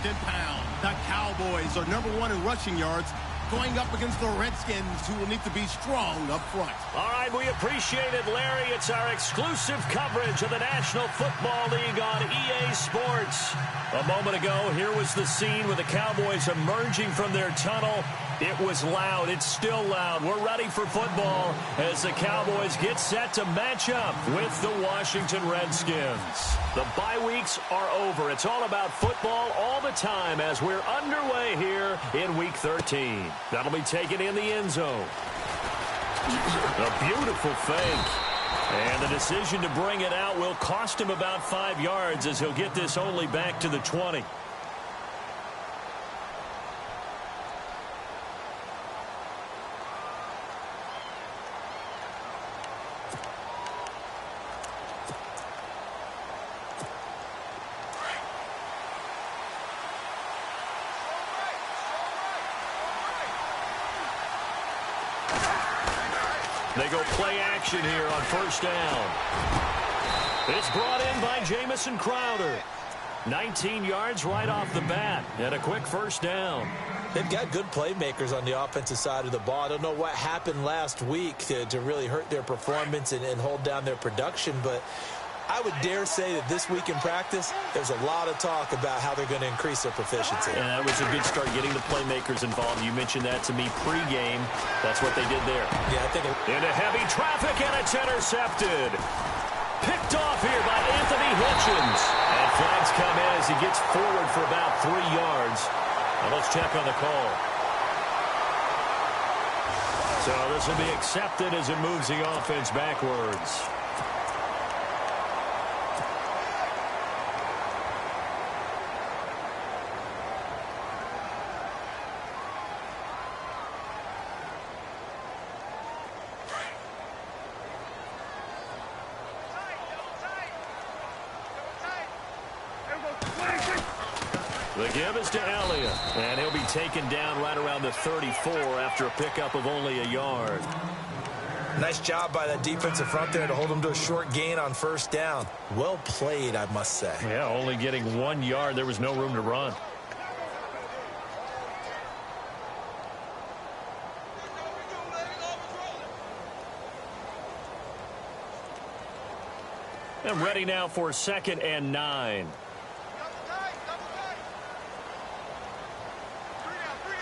and pound. The Cowboys are #1 in rushing yards, going up against the Redskins, who will need to be strong up front. All right, we appreciate it, Larry. It's our exclusive coverage of the National Football League on EA Sports. A moment ago, here was the scene with the Cowboys emerging from their tunnel. It was loud. It's still loud. We're ready for football as the Cowboys get set to match up with the Washington Redskins. The bye weeks are over. It's all about football all the time as we're underway here in Week 13. That'll be taken in the end zone. A beautiful fake. And the decision to bring it out will cost him about 5 yards as he'll get this only back to the 20. They go play action here on first down. It's brought in by Jamison Crowder. 19 yards right off the bat and a quick first down. They've got good playmakers on the offensive side of the ball. I don't know what happened last week to really hurt their performance and hold down their production, but I would dare say that this week in practice, there's a lot of talk about how they're going to increase their proficiency. And that was a good start getting the playmakers involved. You mentioned that to me pregame. That's what they did there. Yeah, I think into heavy traffic, and it's intercepted. Picked off here by Anthony Hitchens. And flags come in as he gets forward for about 3 yards. Now let's check on the call. So this will be accepted as it moves the offense backwards. The give is to Elliott, and he'll be taken down right around the 34 after a pickup of only a yard. Nice job by that defensive front there to hold him to a short gain on first down. Well played, I must say. Yeah, only getting 1 yard. There was no room to run. And ready now for 2nd and 9.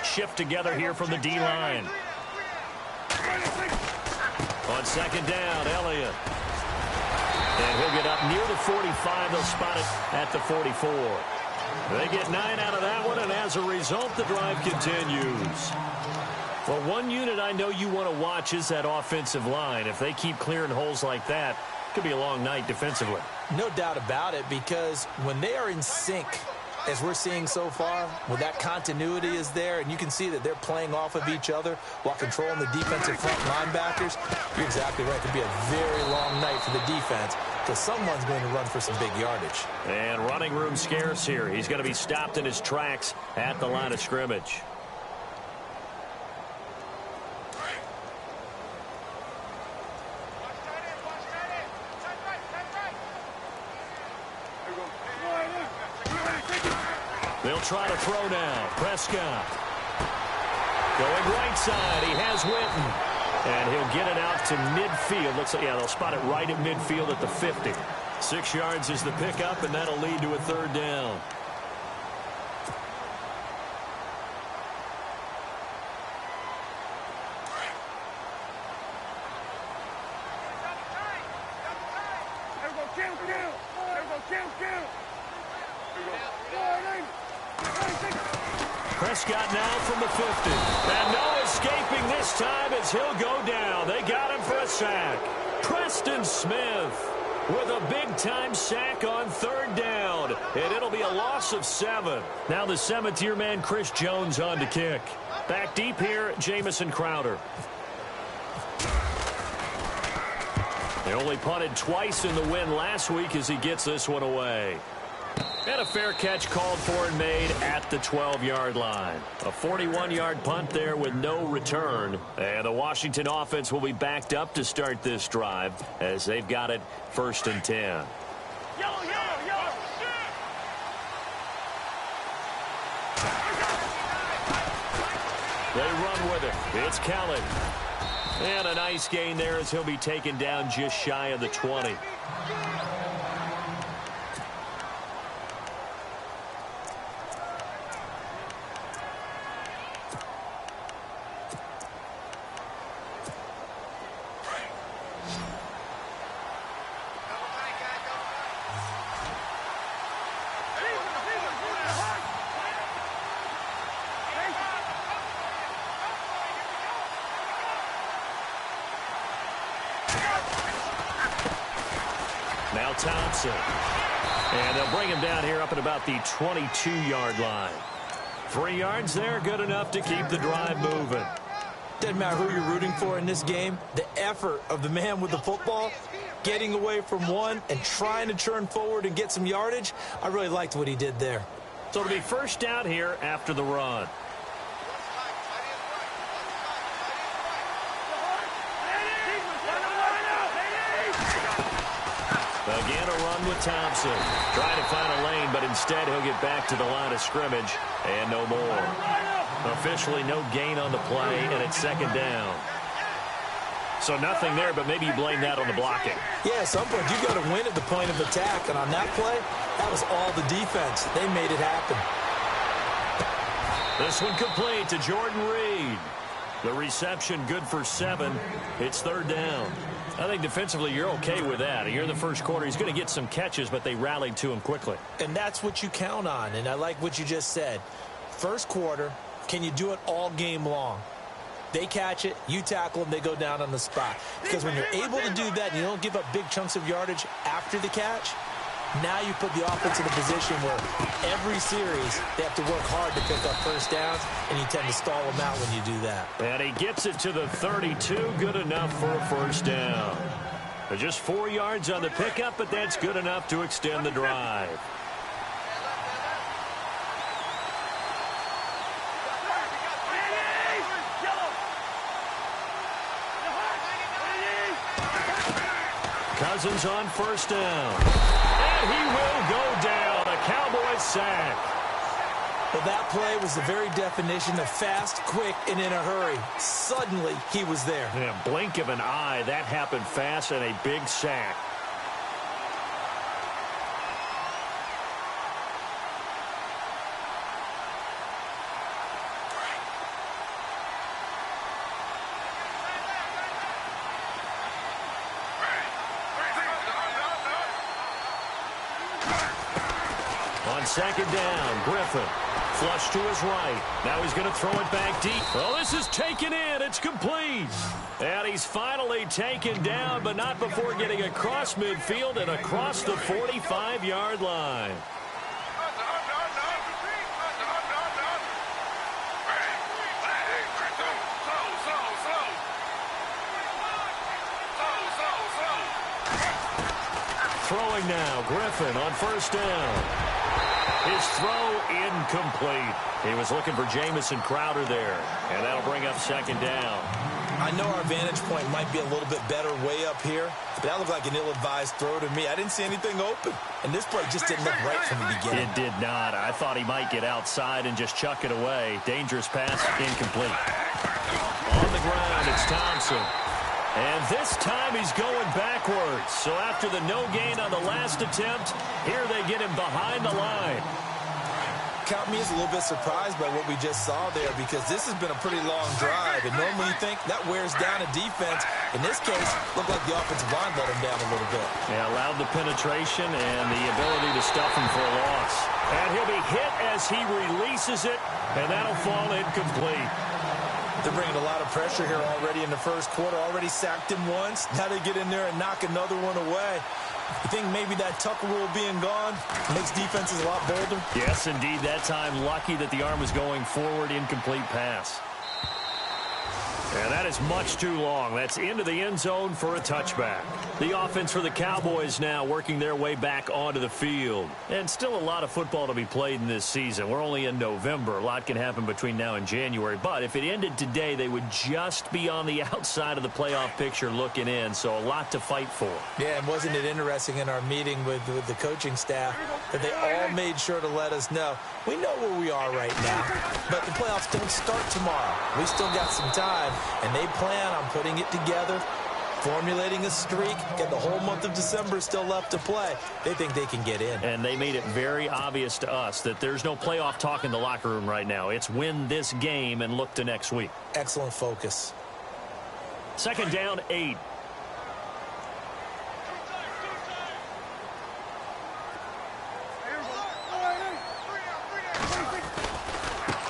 Shift together here from the D-line. On 2nd down, Elliott. And he'll get up near the 45. They'll spot it at the 44. They get 9 out of that one, and as a result, the drive continues. Well, one unit I know you want to watch is that offensive line. If they keep clearing holes like that, it could be a long night defensively. No doubt about it, because when they are in sync, as we're seeing so far, when that continuity is there, and you can see that they're playing off of each other while controlling the defensive front linebackers, you're exactly right. It could be a very long night for the defense because someone's going to run for some big yardage. And running room scarce here. He's going to be stopped in his tracks at the line of scrimmage. They'll try to throw now. Prescott. Going right side. He has Witten. And he'll get it out to midfield. Looks like, yeah, they'll spot it right at midfield at the 50. 6 yards is the pickup, and that'll lead to a 3rd down. Prescott now from the 50. And no escaping this time as he'll go down. They got him for a sack. Preston Smith with a big-time sack on 3rd down. And it'll be a loss of 7. Now the Cemeteer man, Chris Jones, on to kick. Back deep here, Jamison Crowder. They only punted twice in the win last week as he gets this one away. And a fair catch called for and made at the 12-yard line. A 41-yard punt there with no return. And the Washington offense will be backed up to start this drive as they've got it 1st and 10. They run with it. It's Kelly. And a nice gain there as he'll be taken down just shy of the 20. Now Thompson. And they'll bring him down here up at about the 22-yard line. 3 yards there, good enough to keep the drive moving. Doesn't matter who you're rooting for in this game. The effort of the man with the football, getting away from one and trying to turn forward and get some yardage, I really liked what he did there. So it'll be first down here after the run. Again, a run with Thompson. Trying to find a lane, but instead he'll get back to the line of scrimmage and no more. Officially no gain on the play, and it's second down. So nothing there, but maybe you blame that on the blocking. Yeah, at some point you've got to win at the point of attack, and on that play, that was all the defense. They made it happen. This one complete to Jordan Reed. The reception good for 7. It's third down. I think defensively you're okay with that. Here in the first quarter, he's going to get some catches, but they rallied to him quickly. And that's what you count on, and I like what you just said. First quarter, can you do it all game long? They catch it, you tackle them, they go down on the spot. Because when you're able to do that and you don't give up big chunks of yardage after the catch, now you put the offense in a position where every series they have to work hard to pick up first downs, and you tend to stall them out when you do that. And he gets it to the 32, good enough for a first down. Just 4 yards on the pickup, but that's good enough to extend the drive. Cousins on first down. And he will go down. A Cowboys sack. Well, that play was the very definition of fast, quick, and in a hurry. Suddenly, he was there. In a blink of an eye, that happened fast, and a big sack. On second down, Griffin. Flush to his right. Now he's going to throw it back deep. Oh, this is taken in. It's complete. And he's finally taken down, but not before getting across midfield and across the 45-yard line. Throwing now, Griffin on first down. His throw incomplete. He was looking for Jamison Crowder there, and that'll bring up second down. I know our vantage point might be a little bit better way up here, but that looked like an ill-advised throw to me. I didn't see anything open, and this play just didn't look right from the beginning. It did not. I thought he might get outside and just chuck it away. Dangerous pass, incomplete. On the ground, it's Thompson. And this time he's going backwards. So after the no gain on the last attempt, here they get him behind the line. Caught me as a little bit surprised by what we just saw there, because this has been a pretty long drive, and normally you think that wears down a defense. In this case, looked like the offensive line let him down a little bit. Yeah, allowed the penetration and the ability to stuff him for a loss. And he'll be hit as he releases it, and that'll fall incomplete. They're bringing a lot of pressure here already in the first quarter. Already sacked him once. Now they get in there and knock another one away. You think maybe that Tucker rule being gone makes defenses a lot bolder? Yes, indeed. That time lucky that the arm was going forward. Incomplete pass. And that is much too long. That's into the end zone for a touchback. The offense for the Cowboys now working their way back onto the field. And still a lot of football to be played in this season. We're only in November. A lot can happen between now and January. But if it ended today, they would just be on the outside of the playoff picture looking in. So a lot to fight for. Yeah, and wasn't it interesting in our meeting with the coaching staff that they all made sure to let us know, we know where we are right now, but the playoffs don't start tomorrow. We still got some time, and they plan on putting it together, formulating a streak, get the whole month of December still left to play. They think they can get in. And they made it very obvious to us that there's no playoff talk in the locker room right now. It's win this game and look to next week. Excellent focus. 2nd down, 8.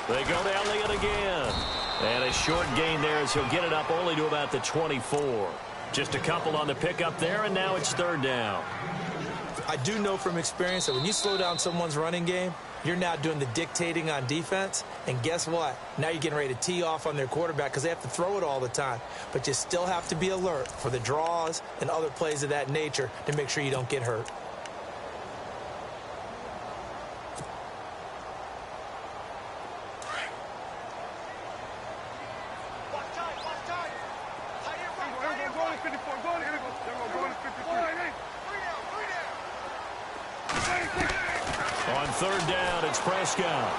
They go to Elliott again. And a short gain there as he'll get it up only to about the 24. Just a couple on the pickup there, and now it's 3rd down. I do know from experience that when you slow down someone's running game, you're now doing the dictating on defense. And guess what? Now you're getting ready to tee off on their quarterback because they have to throw it all the time. But you still have to be alert for the draws and other plays of that nature to make sure you don't get hurt. On 3rd down, it's Prescott.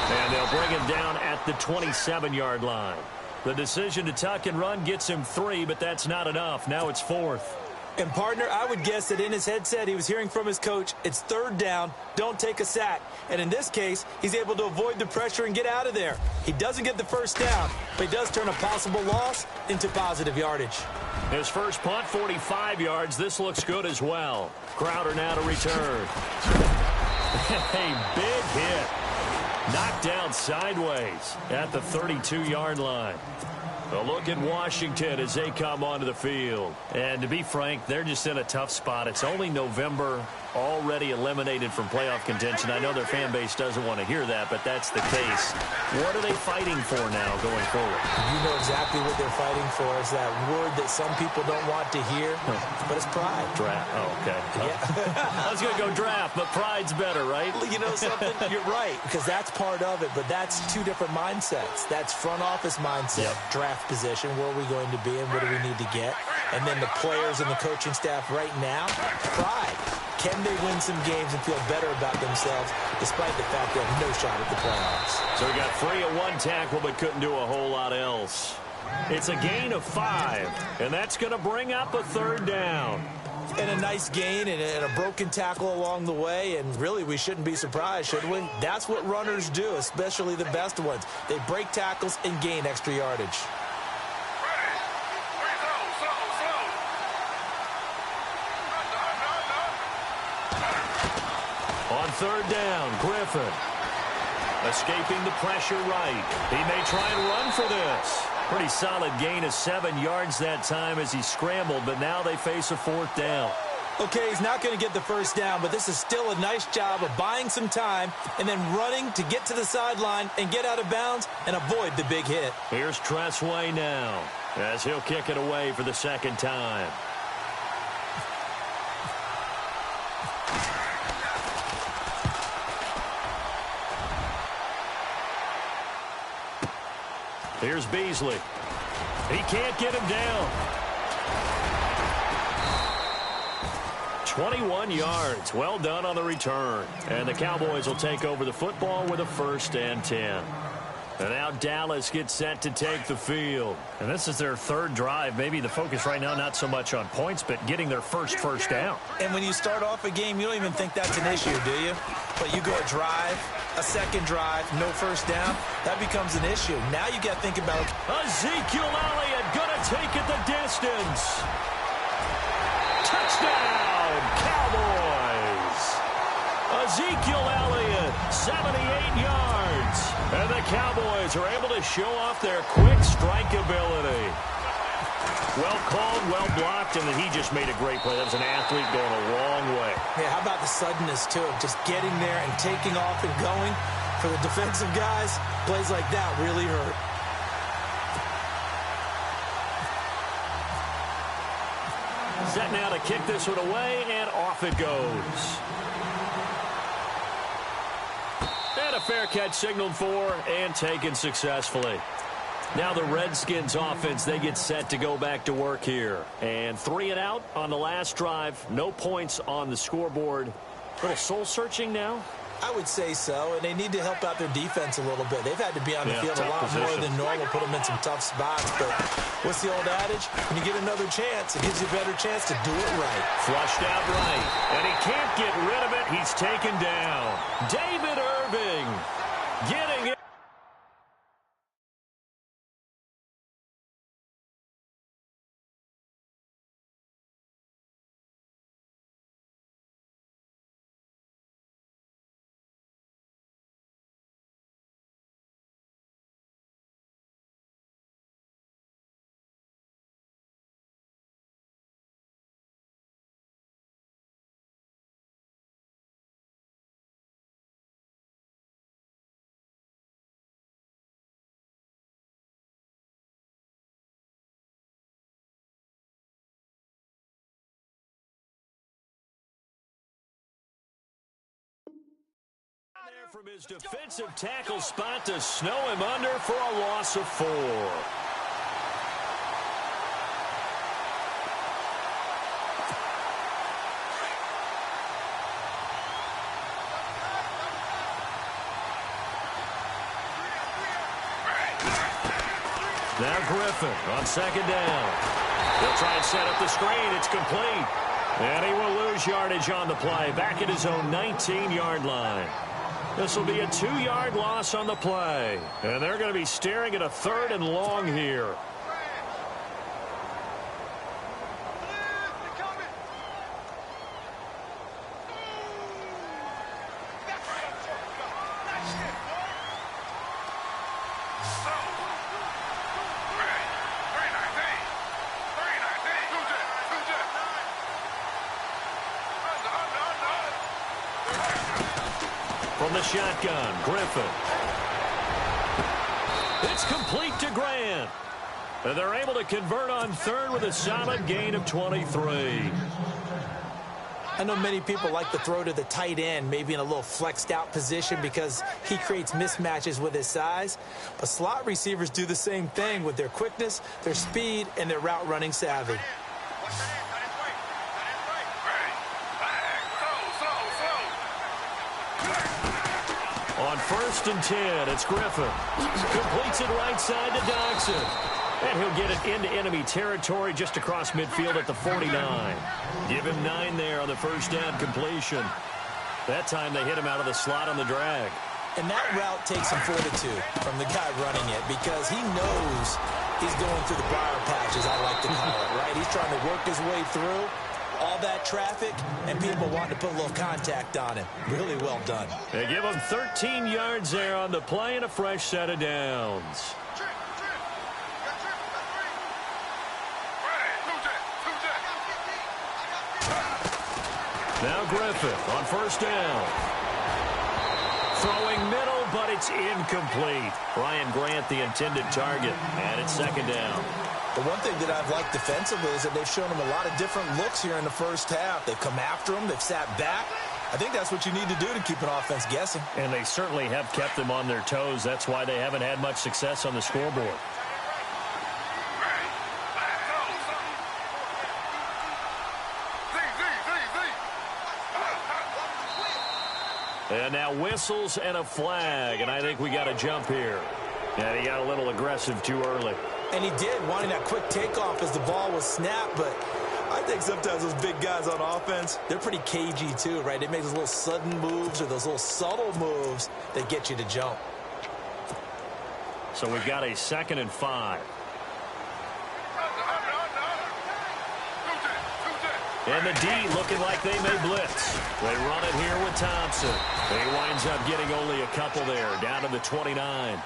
And they'll bring him down at the 27-yard line. The decision to tuck and run gets him 3, but that's not enough. Now it's 4th. And, partner, I would guess that in his headset he was hearing from his coach, it's 3rd down, don't take a sack. And in this case, he's able to avoid the pressure and get out of there. He doesn't get the 1st down, but he does turn a possible loss into positive yardage. His first punt, 45 yards. This looks good as well. Crowder now to return. A big hit. Knocked down sideways at the 32-yard line. A look at Washington as they come onto the field. And to be frank, they're just in a tough spot. It's only November, already eliminated from playoff contention. I know their fan base doesn't want to hear that, but that's the case. What are they fighting for now going forward? You know exactly what they're fighting for. Is that word that some people don't want to hear, but it's pride. Draft. Oh, okay. Yeah. I was going to go draft, but pride's better, right? You know something? You're right, because that's part of it, but that's two different mindsets. That's front office mindset, draft position, where are we going to be and what do we need to get? And then the players and the coaching staff right now, pride. Can they win some games and feel better about themselves despite the fact they have no shot at the playoffs? So we got 3 at 1 tackle but couldn't do a whole lot else. It's a gain of 5, and that's going to bring up a 3rd down. And a nice gain and a broken tackle along the way, and really we shouldn't be surprised, should we? That's what runners do, especially the best ones. They break tackles and gain extra yardage. On 3rd down, Griffin. Escaping the pressure right. He may try and run for this. Pretty solid gain of 7 yards that time as he scrambled, but now they face a 4th down. Okay, he's not going to get the 1st down, but this is still a nice job of buying some time and then running to get to the sideline and get out of bounds and avoid the big hit. Here's Tressway now as he'll kick it away for the 2nd time. Here's Beasley. He can't get him down. 21 yards. Well done on the return. And the Cowboys will take over the football with a 1st and 10. And now Dallas gets set to take the field. And this is their 3rd drive. Maybe the focus right now not so much on points, but getting their first down. And when you start off a game, you don't even think that's an issue, do you? But you go a drive, a 2nd drive, no 1st down, that becomes an issue. Now you got to think about Ezekiel Elliott going to take it the distance. Touchdown, Cowboys. Ezekiel Elliott, 78 yards. And the Cowboys are able to show off their quick strike ability. Well called, well blocked, and then he just made a great play. That was an athlete going a long way. Yeah, how about the suddenness, too, of just getting there and taking off and going? For the defensive guys, plays like that really hurt. set now to kick this one away, and off it goes. And a fair catch signaled for and taken successfully. Now the Redskins offense, they get set to go back to work here. And 3 and out on the last drive. No points on the scoreboard. A little soul-searching now? I would say so, and they need to help out their defense a little bit. They've had to be on the field a lot more than normal, put them in some tough spots. But what's the old adage? When you get another chance, it gives you a better chance to do it right. Flushed out right, and he can't get rid of it. He's taken down. David Irving getting it. There from his defensive tackle spot to snow him under for a loss of 4. Now Griffin on second down. He'll try and set up the screen. It's complete. And he will lose yardage on the play. Back at his own 19-yard line. This will be a 2-yard loss on the play. And they're going to be staring at a 3rd and long here. From the shotgun, Griffin. It's complete to Grant. And they're able to convert on 3rd with a solid gain of 23. I know many people like to throw to the tight end, maybe in a little flexed out position because he creates mismatches with his size. But slot receivers do the same thing with their quickness, their speed, and their route running savvy. On 1st and 10, it's Griffin. Completes it right side to Dodson. And he'll get it into enemy territory just across midfield at the 49. Give him 9 there on the first down completion. That time they hit him out of the slot on the drag. And that route takes some fortitude from the guy running it because he knows he's going through the briar patches, I like to call it, right? He's trying to work his way through all that traffic, and people want to put a little contact on him. Really well done. They give him 13 yards there on the play and a fresh set of downs. Now Griffith on first down. Throwing middle, but it's incomplete. Ryan Grant, the intended target, and it's second down. The one thing that I've liked defensively is that they've shown him a lot of different looks here in the first half. They've come after him. They've sat back. I think that's what you need to do to keep an offense guessing. And they certainly have kept them on their toes. That's why they haven't had much success on the scoreboard. And now whistles and a flag, and I think we got a jump here. And he got a little aggressive too early. And he did, wanting that quick takeoff as the ball was snapped, but I think sometimes those big guys on offense, they're pretty cagey too, right? They make those little sudden moves or those little subtle moves that get you to jump. So we've got a 2nd and 5. And the D looking like they may blitz. They run it here with Thompson. He winds up getting only a couple there, down to the 29.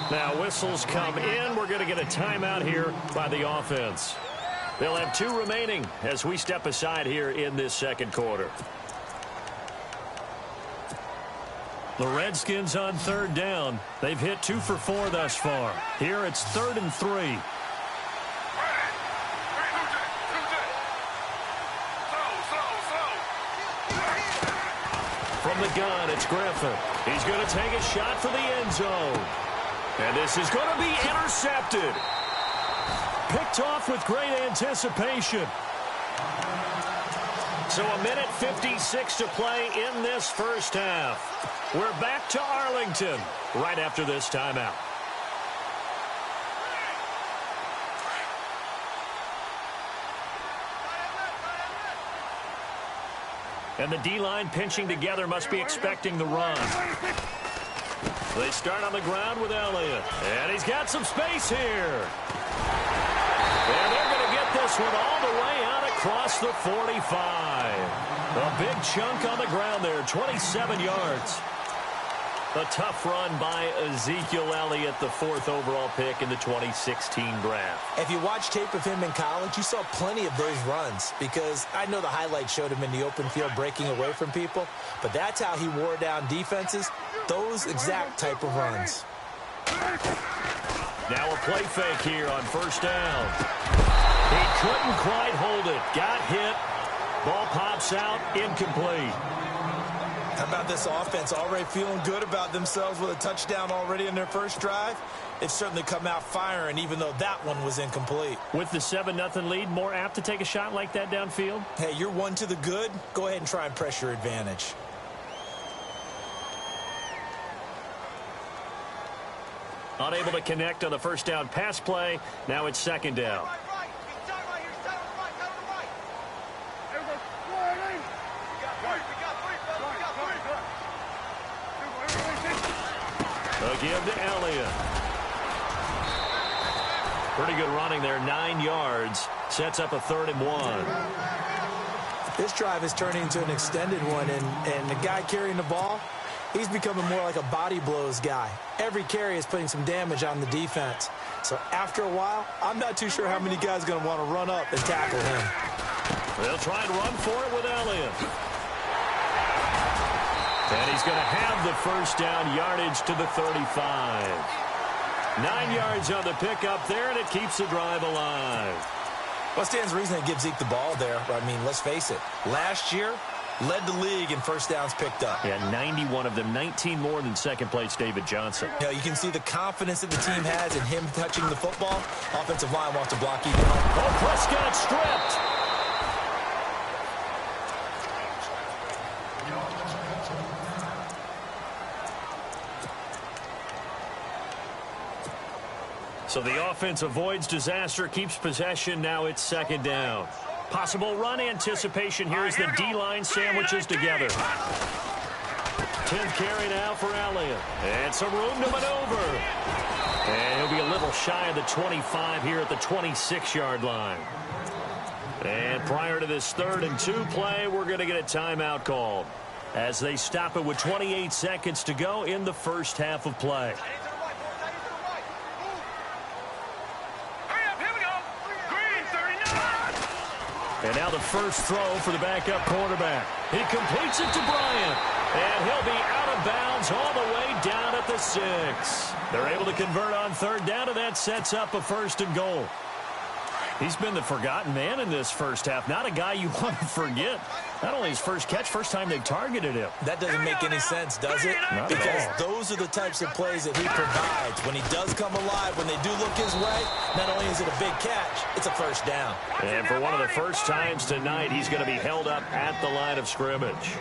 Now whistles come in. We're going to get a timeout here by the offense. They'll have 2 remaining as we step aside here in this second quarter. The Redskins on 3rd down. They've hit 2 for 4 thus far. Here it's 3rd and 3. Griffin. He's going to take a shot for the end zone. And this is going to be intercepted. Picked off with great anticipation. So a minute 56 to play in this first half. We're back to Arlington right after this timeout. And the D-line pinching together must be expecting the run. They start on the ground with Elliott. And he's got some space here. And they're going to get this one all the way out across the 45. A big chunk on the ground there, 27 yards. A tough run by Ezekiel Elliott, the 4th overall pick in the 2016 draft. If you watch tape of him in college, you saw plenty of those runs because I know the highlights showed him in the open field breaking away from people, but that's how he wore down defenses, those exact type of runs. Now a play fake here on first down. He couldn't quite hold it. Got hit. Ball pops out, incomplete. How about this offense already feeling good about themselves with a touchdown already in their first drive? They've certainly come out firing, even though that one was incomplete. With the 7-0 lead, more apt to take a shot like that downfield? Hey, you're one to the good. Go ahead and try and press your advantage. Unable to connect on the first down pass play. Now it's second down. A give to Elliott. Pretty good running there, 9 yards. Sets up a 3rd and 1. This drive is turning into an extended one, and the guy carrying the ball, he's becoming more like a body blows guy. Every carry is putting some damage on the defense. So after a while, I'm not too sure how many guys are going to want to run up and tackle him. They'll try and run for it with Elliott. And he's going to have the first down, yardage to the 35. 9 yards on the pickup there, and it keeps the drive alive. Well, stands reason to give Zeke the ball there. I mean, let's face it. Last year, led the league in first downs picked up. Yeah, 91 of them, 19 more than second-place David Johnson. You know, you can see the confidence that the team has in him touching the football. Offensive line wants to block even more. Oh, Prescott stripped. So the offense avoids disaster, keeps possession. Now it's second down. Possible run anticipation here as the D-line sandwiches together. 10th carry now for Elliott. And some room to maneuver. And he'll be a little shy of the 25 here at the 26-yard line. And prior to this 3rd and 2 play, we're going to get a timeout called as they stop it with 28 seconds to go in the first half of play. And now the first throw for the backup quarterback. He completes it to Bryant. And he'll be out of bounds all the way down at the 6. They're able to convert on 3rd down, and that sets up a 1st and goal. He's been the forgotten man in this first half. Not a guy you want to forget. Not only his first catch, first time they've targeted him. That doesn't make any sense, does it? Not because those are the types of plays that he provides. When he does come alive, when they do look his way, not only is it a big catch, it's a first down. And for one of the first times tonight, he's going to be held up at the line of scrimmage.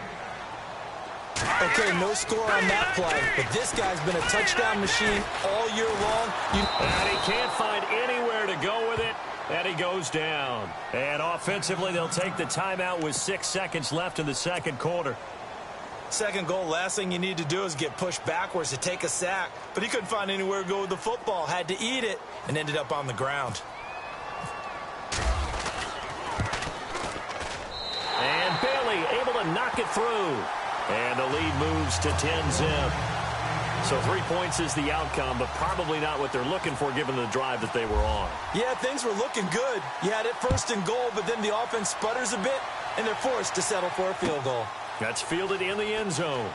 Okay, no score on that play, but this guy's been a touchdown machine all year long. And he can't find anywhere to go with it. And he goes down. And offensively, they'll take the timeout with 6 seconds left in the second quarter. Second goal, last thing you need to do is get pushed backwards to take a sack. But he couldn't find anywhere to go with the football. Had to eat it and ended up on the ground. And Bailey able to knock it through. And the lead moves to 10-zip. So 3 points is the outcome, but probably not what they're looking for given the drive that they were on. Yeah, things were looking good. You had it 1st and goal, but then the offense sputters a bit, and they're forced to settle for a field goal. That's fielded in the end zone.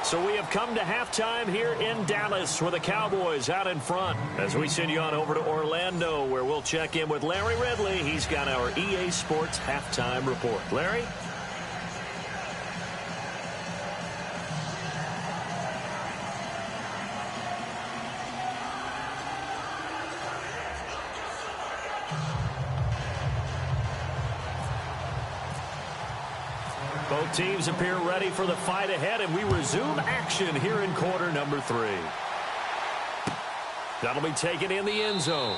So we have come to halftime here in Dallas where the Cowboys out in front. As we send you on over to Orlando where we'll check in with Larry Ridley. He's got our EA Sports halftime report. Larry? Both teams appear ready for the fight ahead, and we resume action here in quarter number 3. That'll be taken in the end zone.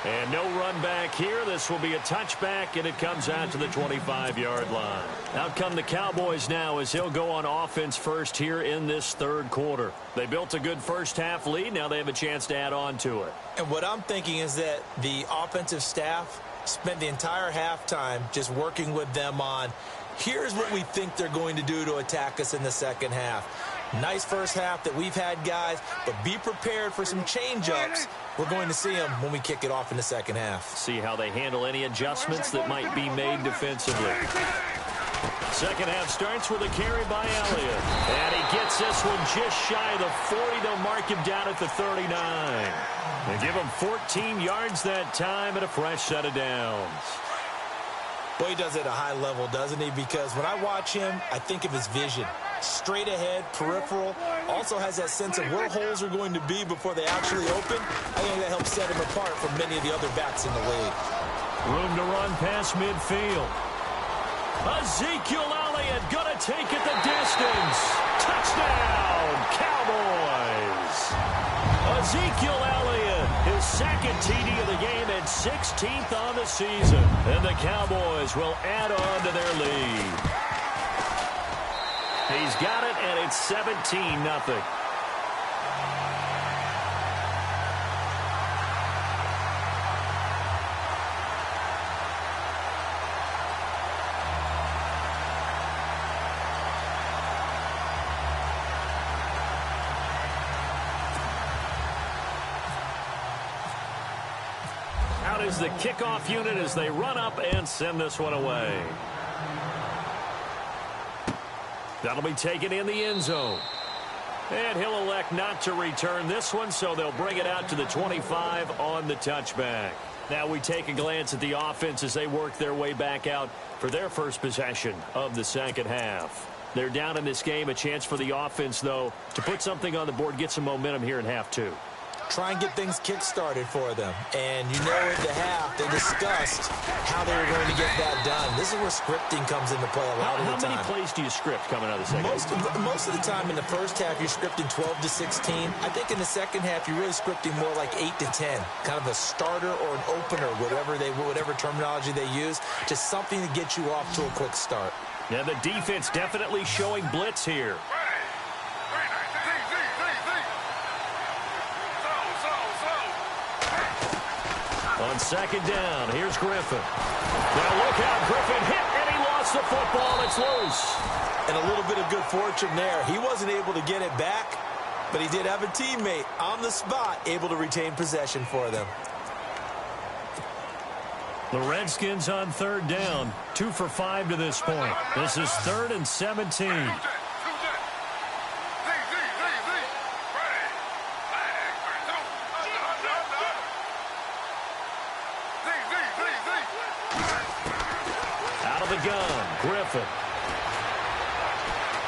And no run back here. This will be a touchback, and it comes out to the 25-yard line. Out come the Cowboys now as he'll go on offense first here in this third quarter. They built a good first-half lead. Now they have a chance to add on to it. And what I'm thinking is that the offensive staff spent the entire halftime just working with them on, here's what we think they're going to do to attack us in the second half. Nice first half that we've had, guys, but be prepared for some change-ups. We're going to see them when we kick it off in the second half. See how they handle any adjustments that might be made defensively. Second half starts with a carry by Elliott. And he gets this one just shy of the 40. They'll mark him down at the 39. They give him 14 yards that time and a fresh set of downs. Boy, he does it at a high level, doesn't he? Because when I watch him, I think of his vision. Straight ahead, peripheral, also has that sense of where holes are going to be before they actually open. I think that helps set him apart from many of the other backs in the league. Room to run past midfield. Ezekiel Elliott gonna take it the distance. Touchdown, Cowboys. Ezekiel Elliott, his second TD of the game and 16th on the season. And the Cowboys will add on to their lead. He's got it, and it's 17-0. Out is the kickoff unit as they run up and send this one away. That'll be taken in the end zone. And he'll elect not to return this one, so they'll bring it out to the 25 on the touchback. Now we take a glance at the offense as they work their way back out for their first possession of the second half. They're down in this game. A chance for the offense, though, to put something on the board, get some momentum here in half 2. Try and get things kick-started for them. And you know at the half, they discussed how they were going to get that done. This is where scripting comes into play a lot of the time. How many plays do you script coming out of the second half? Most of the time in the first half, you're scripting 12 to 16. I think in the second half, you're really scripting more like 8 to 10. Kind of a starter or an opener, whatever terminology they use. Just something to get you off to a quick start. Yeah, the defense definitely showing blitz here. On second down, here's Griffin. Now look out, Griffin hit, and he lost the football. It's loose. And a little bit of good fortune there. He wasn't able to get it back, but he did have a teammate on the spot able to retain possession for them. The Redskins on third down, 2 for 5 to this point. This is 3rd and 17. Out of the gun, Griffin.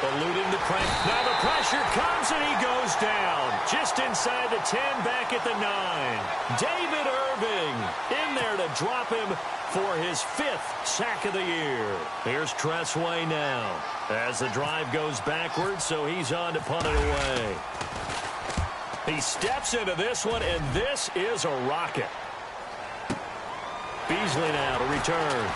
Eluding the pressure. Now the pressure comes and he goes down. Just inside the 10, back at the 9. David Irving in there to drop him for his 5th sack of the year. Here's Tressway now as the drive goes backwards, so he's on to punt it away. He steps into this one, and this is a rocket. Beasley now to return.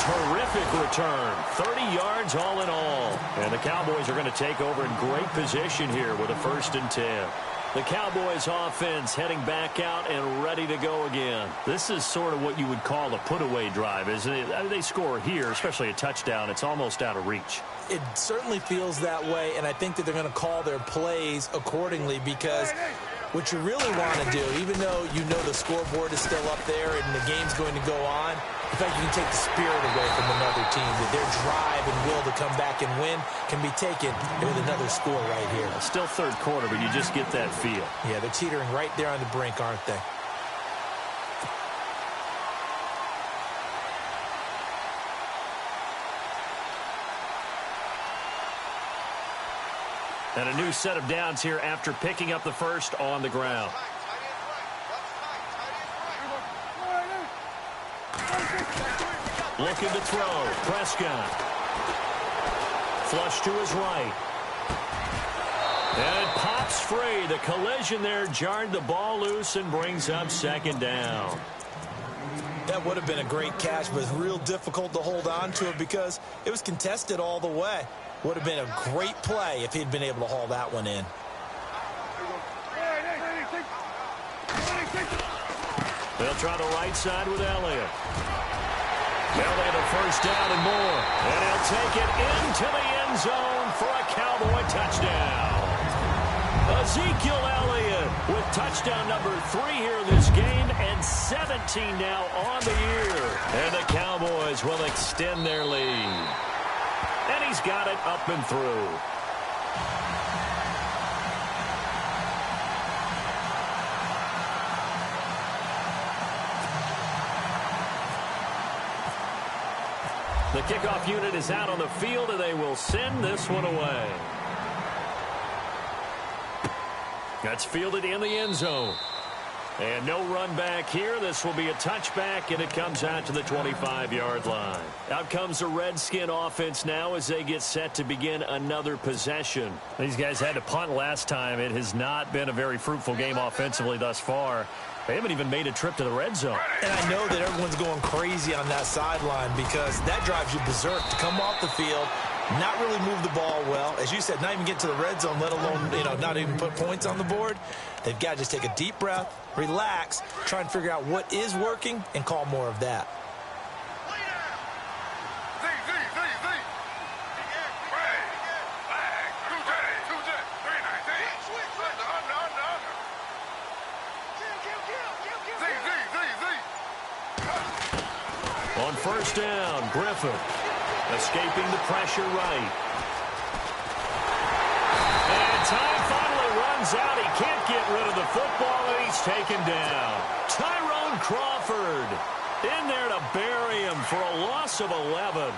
Terrific return. 30 yards all in all. And the Cowboys are going to take over in great position here with a 1st and 10. The Cowboys offense heading back out and ready to go again. This is sort of what you would call a put-away drive, isn't it? I mean, they score here, especially a touchdown. It's almost out of reach. It certainly feels that way, and I think that they're going to call their plays accordingly because What you really want to do, even though you know the scoreboard is still up there and the game's going to go on, in fact, you can take the spirit away from another team, that their drive and will to come back and win can be taken with another score right here. Still third quarter, but you just get that feel. Yeah, they're teetering right there on the brink, aren't they? And a new set of downs here after picking up the first on the ground. Looking to throw. Prescott. Flush to his right. And it pops free. The collision there jarred the ball loose and brings up second down. That would have been a great catch, but it's real difficult to hold on to it because it was contested all the way. Would have been a great play if he'd been able to haul that one in. They'll try the right side with Elliott. Elliott a first down and more. And he'll take it into the end zone for a Cowboy touchdown. Ezekiel Elliott with touchdown number 3 here in this game and 17 now on the year. And the Cowboys will extend their lead. And he's got it up and through. The kickoff unit is out on the field, and they will send this one away. That's fielded in the end zone. And no run back here. This will be a touchback, and it comes out to the 25-yard line. Out comes the Redskin offense now as they get set to begin another possession. These guys had to punt last time. It has not been a very fruitful game offensively thus far. They haven't even made a trip to the red zone. And I know that everyone's going crazy on that sideline because that drives you berserk to come off the field, not really move the ball well. As you said, not even get to the red zone, let alone, not even put points on the board. They've got to just take a deep breath, relax, try and figure out what is working, and call more of that. On first down, Griffin escaping the pressure right. And time finally runs out. He can't get rid of the football, and he's taken down. Tyrone Crawford in there to bury him for a loss of 11.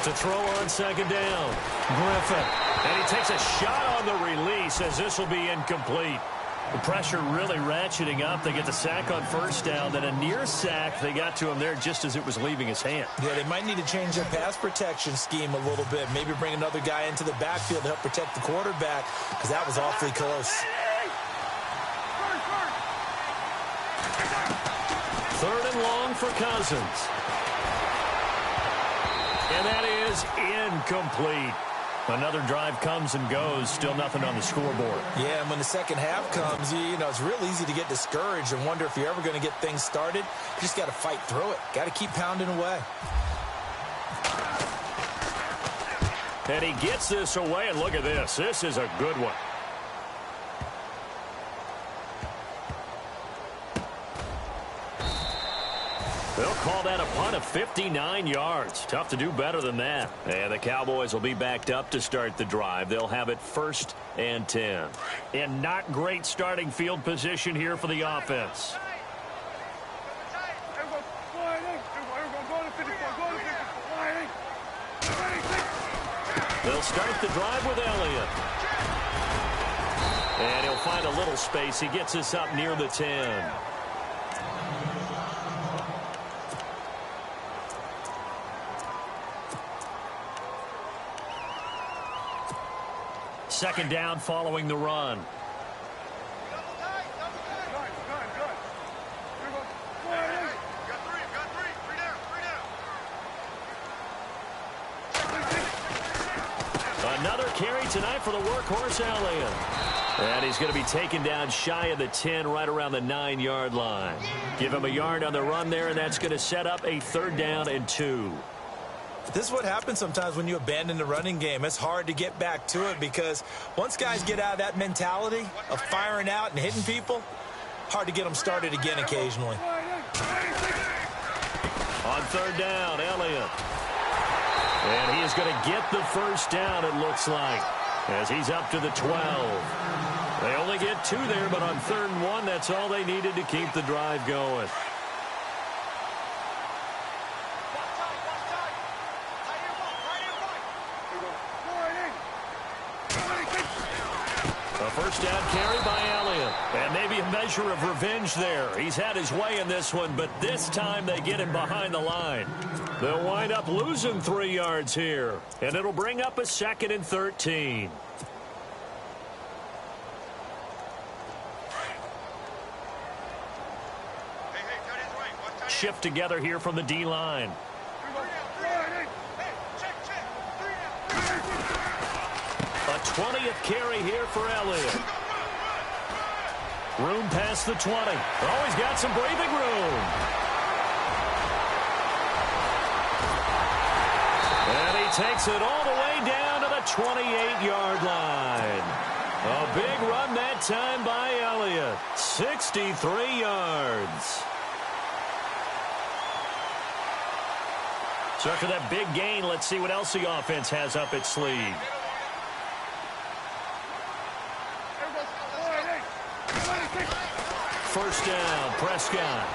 To throw on second down, Griffin. And he takes a shot on the release as this will be incomplete. The pressure really ratcheting up. They get the sack on first down. Then a near sack. They got to him there just as it was leaving his hand. Yeah, they might need to change their pass protection scheme a little bit. Maybe bring another guy into the backfield to help protect the quarterback because that was awfully close. Third and long for Cousins. And that is incomplete. Another drive comes and goes. Still nothing on the scoreboard. Yeah, and when the second half comes, it's real easy to get discouraged and wonder if you're ever going to get things started. You just got to fight through it. Got to keep pounding away. And he gets this away, and look at this. This is a good one. They'll call that a punt of 59 yards. Tough to do better than that. And the Cowboys will be backed up to start the drive. They'll have it 1st and 10. And not great starting field position here for the offense. They'll start the drive with Elliott. And he'll find a little space. He gets us up near the 10. Second down following the run. Another carry tonight for the workhorse Elliott. And he's going to be taken down shy of the 10, right around the 9-yard line. Give him a yard on the run there, and that's going to set up a 3rd down and 2. This is what happens sometimes when you abandon the running game. It's hard to get back to it because once guys get out of that mentality of firing out and hitting people, hard to get them started again occasionally. On 3rd down, Elliott. And he is going to get the 1st down, it looks like, as he's up to the 12. They only get 2 there, but on 3rd and 1, that's all they needed to keep the drive going. A 1st down carry by Elliott. And maybe a measure of revenge there. He's had his way in this one, but this time they get him behind the line. They'll wind up losing 3 yards here. And it'll bring up a 2nd and 13. Shift together here from the D-line. A 20th carry here for Elliott. Room past the 20. Oh, he's got some breathing room. And he takes it all the way down to the 28-yard line. A big run that time by Elliott. 63 yards. So after that big gain, let's see what else the offense has up its sleeve. First down, Prescott.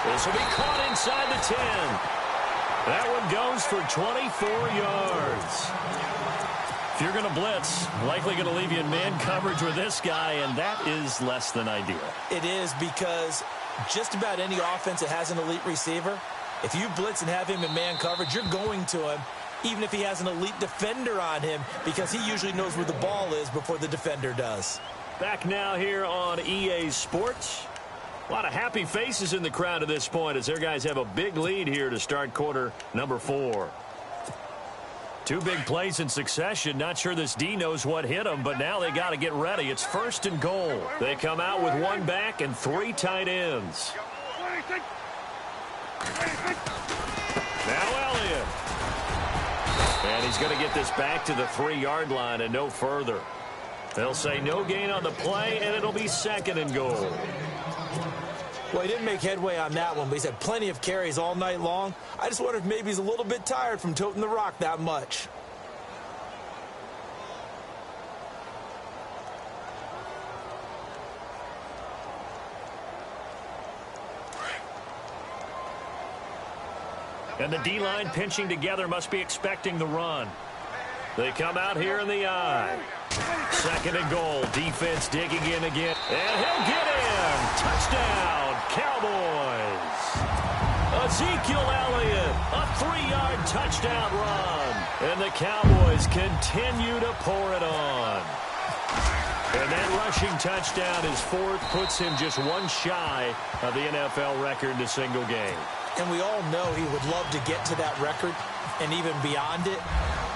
This will be caught inside the 10. That one goes for 24 yards. If you're going to blitz, likely going to leave you in man coverage with this guy, and that is less than ideal. It is because just about any offense that has an elite receiver, if you blitz and have him in man coverage, you're going to him, even if he has an elite defender on him, because he usually knows where the ball is before the defender does. Back now here on EA Sports. A lot of happy faces in the crowd at this point as their guys have a big lead here to start quarter number 4. 2 big plays in succession. Not sure this D knows what hit them, but now they got to get ready. It's 1st and goal. They come out with 1 back and 3 tight ends. Now Elliott. And he's going to get this back to the 3-yard line and no further. They'll say no gain on the play, and it'll be 2nd and goal. Well, he didn't make headway on that one, but he's had plenty of carries all night long. I just wonder if maybe he's a little bit tired from toting the rock that much. And the D-line pinching together must be expecting the run. They come out here in the eye. 2nd and goal. Defense digging in again. And he'll get in. Touchdown, Cowboys. Ezekiel Elliott, a 3-yard touchdown run. And the Cowboys continue to pour it on. And that rushing touchdown is 4th, puts him just 1 shy of the NFL record in a single game. And we all know he would love to get to that record and even beyond it.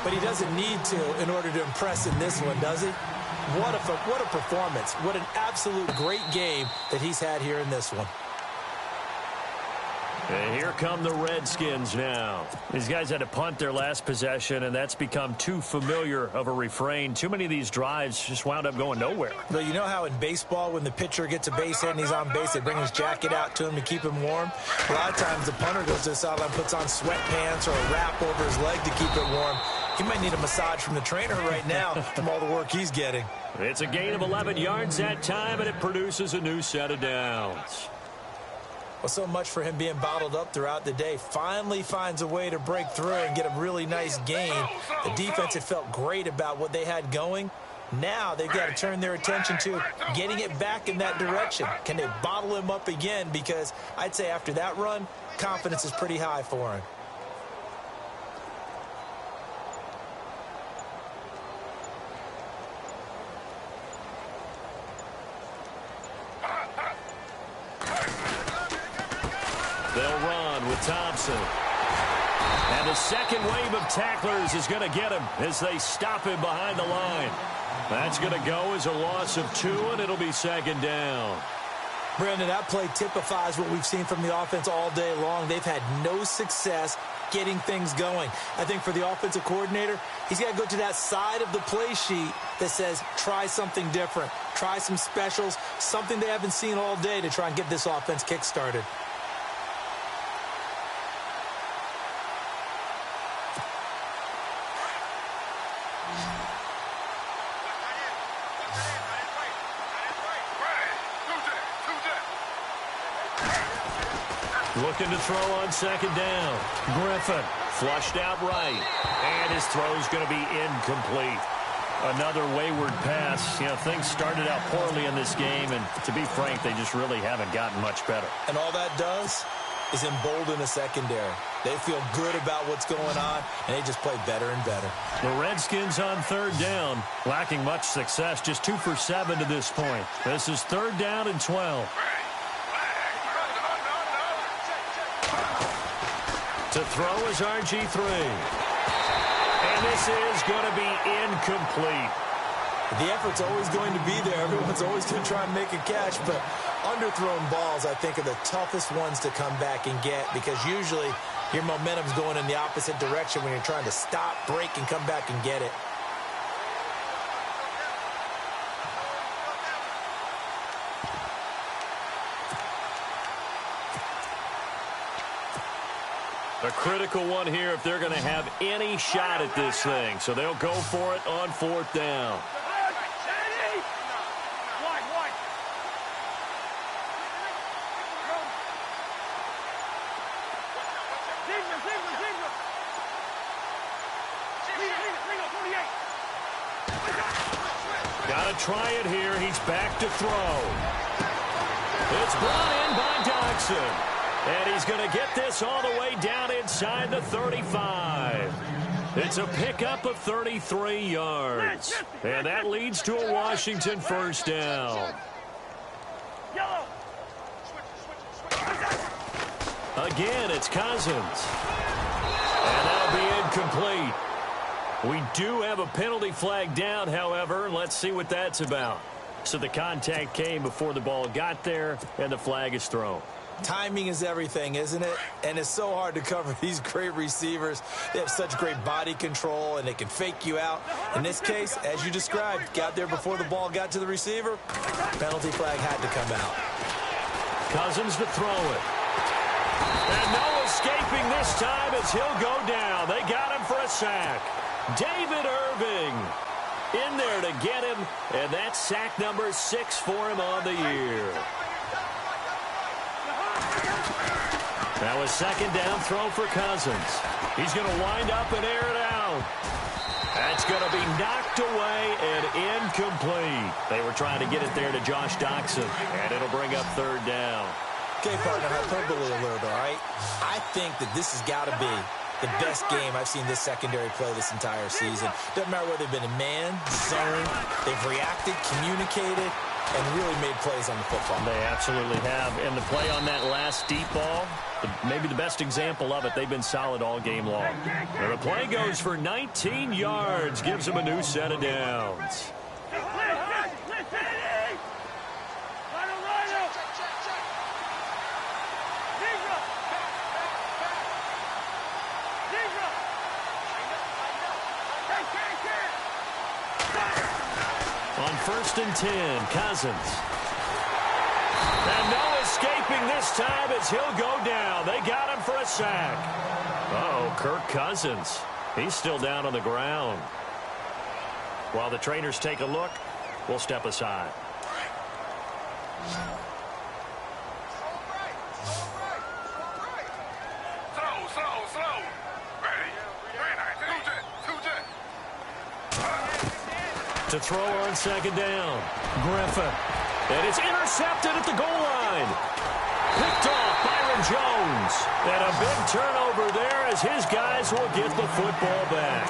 But he doesn't need to in order to impress in this one, does he? What a performance. What an absolute great game that he's had here in this one. And here come the Redskins now. These guys had to punt their last possession, and that's become too familiar of a refrain. Too many of these drives just wound up going nowhere. But you know how in baseball, when the pitcher gets a base hit and he's on base, they bring his jacket out to him to keep him warm? A lot of times the punter goes to the sideline, puts on sweatpants or a wrap over his leg to keep it warm. He might need a massage from the trainer right now from all the work he's getting. It's a gain of 11 yards that time, and it produces a new set of downs. Well, so much for him being bottled up throughout the day. Finally finds a way to break through and get a really nice gain. The defense had felt great about what they had going. Now they've got to turn their attention to getting it back in that direction. Can they bottle him up again? Because I'd say after that run, confidence is pretty high for him. They'll run with Thompson. And the second wave of tacklers is going to get him as they stop him behind the line. That's going to go as a loss of 2, and it'll be second down. Brandon, that play typifies what we've seen from the offense all day long. They've had no success getting things going. I think for the offensive coordinator, he's got to go to that side of the play sheet that says, try something different. Try some specials, something they haven't seen all day to try and get this offense kick-started. Looking to throw on second down. Griffin flushed out right. And his throw's going to be incomplete. Another wayward pass. You know, things started out poorly in this game, and to be frank, they just really haven't gotten much better. And all that does is embolden the secondary. They feel good about what's going on, and they just play better and better. The Redskins on third down, lacking much success, just 2 for 7 to this point. This is third down and 12. To throw is RG3. And this is going to be incomplete. The effort's always going to be there. Everyone's always going to try and make a catch, but underthrown balls, I think, are the toughest ones to come back and get because usually your momentum's going in the opposite direction when you're trying to stop, break, and come back and get it. A critical one here if they're going to have any shot at this thing. So they'll go for it on fourth down. Got to try it here. He's back to throw. It's brought in by Dodson. And he's going to get this all the way down inside the 35. It's a pickup of 33 yards. And that leads to a Washington first down. Again, it's Cousins. And that'll be incomplete. We do have a penalty flag down, however. Let's see what that's about. So the contact came before the ball got there, and the flag is thrown. Timing is everything, isn't it? And it's so hard to cover these great receivers. They have such great body control, and they can fake you out. In this case, as you described, got there before the ball got to the receiver. Penalty flag had to come out. Cousins to throw it. And no escaping this time as he'll go down. They got him for a sack. David Irving in there to get him, and that's sack number 6 for him on the year. Now a second down throw for Cousins. He's going to wind up and air it out. That's going to be knocked away and incomplete. They were trying to get it there to Josh Doxson, and it'll bring up third down. Okay, partner, hyperbole alert, all right? I think that this has got to be the best game I've seen this secondary play this entire season. Doesn't matter whether they've been in man, zone, they've reacted, communicated, and really made plays on the football. They absolutely have. And the play on that last deep ball, maybe the best example of it, they've been solid all game long. And the play goes for 19 yards, gives them a new set of downs. On 1st and 10, Cousins. And no escaping this time as he'll go down. They got him for a sack. Uh-oh, Kirk Cousins. He's still down on the ground. While the trainers take a look, we'll step aside. To throw on second down. Griffin. And it's intercepted at the goal line. Picked off Byron Jones. And a big turnover there as his guys will get the football back.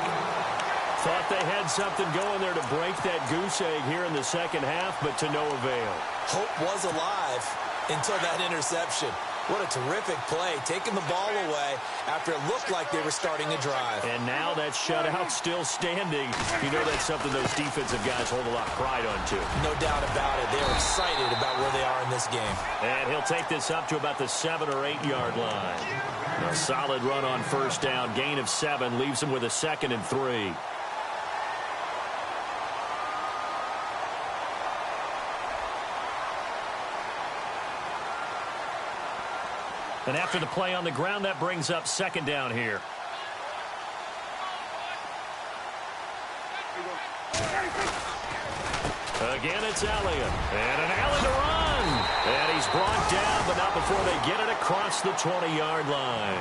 Thought they had something going there to break that goose egg here in the second half, but to no avail. Hope was alive until that interception. What a terrific play, taking the ball away after it looked like they were starting a drive. And now that shutout still standing. You know that's something those defensive guys hold a lot of pride on, too. No doubt about it. They're excited about where they are in this game. And he'll take this up to about the 7 or 8 yard line. A solid run on first down. Gain of 7 leaves him with a 2nd and 3. And after the play on the ground, that brings up 2nd down here. Again, it's Elliott. And an alley to run. And he's brought down, but not before they get it across the 20-yard line.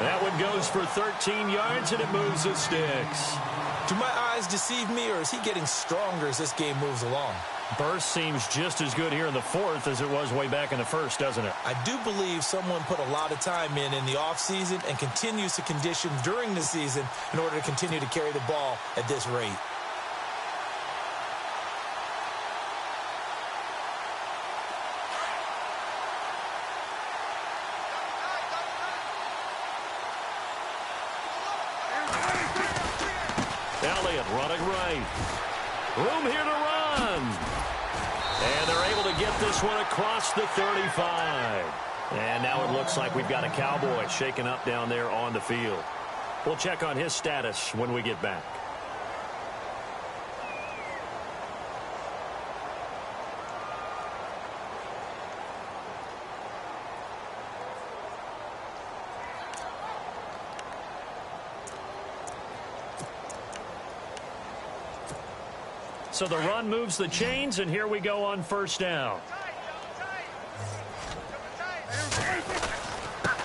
That one goes for 13 yards, and it moves the sticks. Do my eyes deceive me, or is he getting stronger as this game moves along? Burst seems just as good here in the 4th as it was way back in the 1st, doesn't it? I do believe someone put a lot of time in the offseason and continues to condition during the season in order to continue to carry the ball at this rate. Elliott running right. Room here to run. And they're able to get this one across the 35. And now it looks like we've got a Cowboy shaken up down there on the field. We'll check on his status when we get back. So the run moves the chains, and here we go on first down.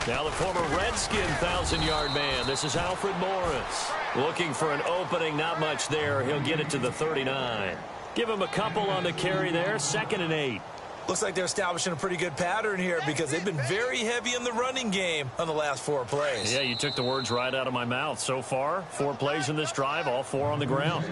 Now the former Redskin 1,000-yard man. This is Alfred Morris. Looking for an opening, not much there. He'll get it to the 39. Give him a couple on the carry there, 2nd and 8. Looks like they're establishing a pretty good pattern here because they've been very heavy in the running game on the last 4 plays. Yeah, you took the words right out of my mouth. So far, 4 plays in this drive, all 4 on the ground.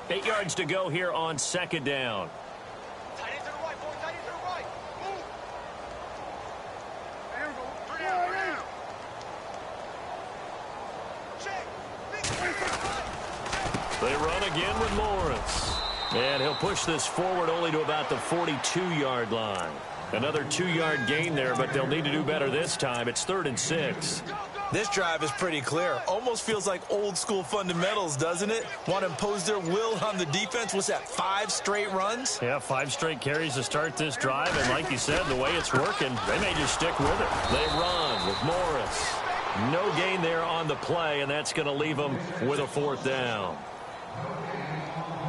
Eight yards to go here on 2nd down. Tight end to the right, boy. Tight end to the right. Move. There we go. 3 down. Check. They run again with Morris. And he'll push this forward only to about the 42-yard line. Another 2-yard gain there, but they'll need to do better this time. It's 3rd and 6. This drive is pretty clear. Almost feels like old-school fundamentals, doesn't it? Want to impose their will on the defense. What's that, 5 straight runs? Yeah, 5 straight carries to start this drive. And like you said, the way it's working, they may just stick with it. They run with Morris. No gain there on the play, and that's going to leave them with a 4th down.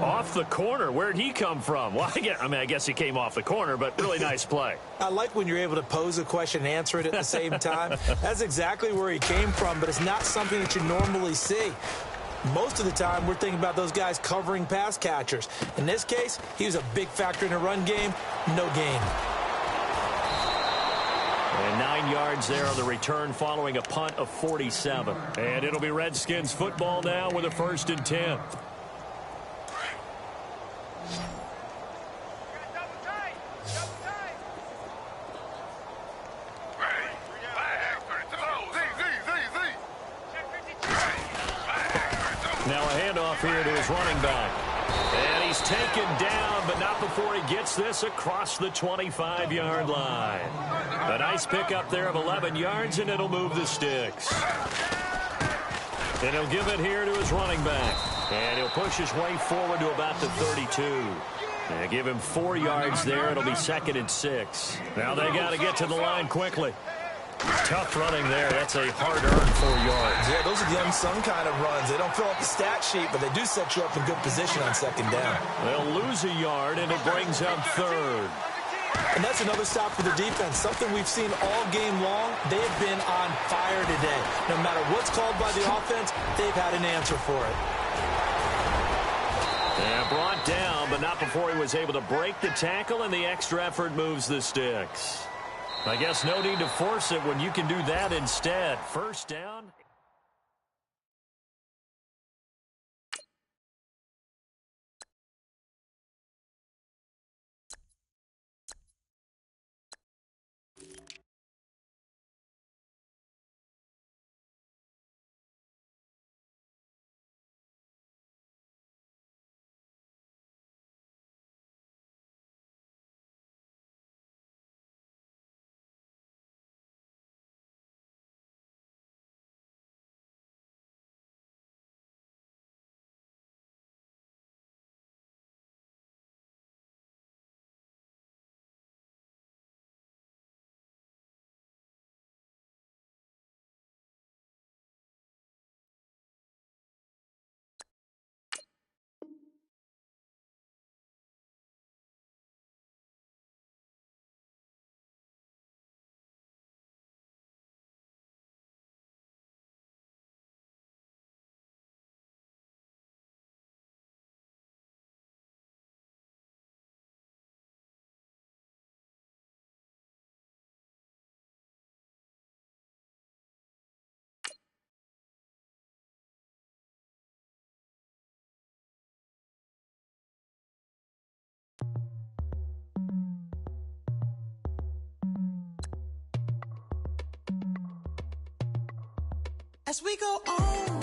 Off the corner. Where'd he come from? Well, I guess he came off the corner, but really nice play. I like when you're able to pose a question and answer it at the same time. That's exactly where he came from, but it's not something that you normally see. Most of the time, we're thinking about those guys covering pass catchers. In this case, he was a big factor in the run game. No gain. And 9 yards there on the return following a punt of 47. And it'll be Redskins football now with a 1st and 10. Now a handoff here to his running back. And he's taken down, but not before he gets this across the 25-yard line. A nice pickup there of 11 yards, and it'll move the sticks. And he'll give it here to his running back. And he'll push his way forward to about the 32. And give him 4 yards there. It'll be 2nd and 6. Now they got to get to the line quickly. Tough running there. That's a hard-earned 4 yards. Yeah, those are the unsung kind of runs. They don't fill up the stat sheet, but they do set you up in good position on second down. They'll lose a yard, and it brings up third. And that's another stop for the defense, something we've seen all game long. They have been on fire today. No matter what's called by the offense, they've had an answer for it. And brought down, but not before he was able to break the tackle, and the extra effort moves the sticks. I guess no need to force it when you can do that instead. First down. As we go on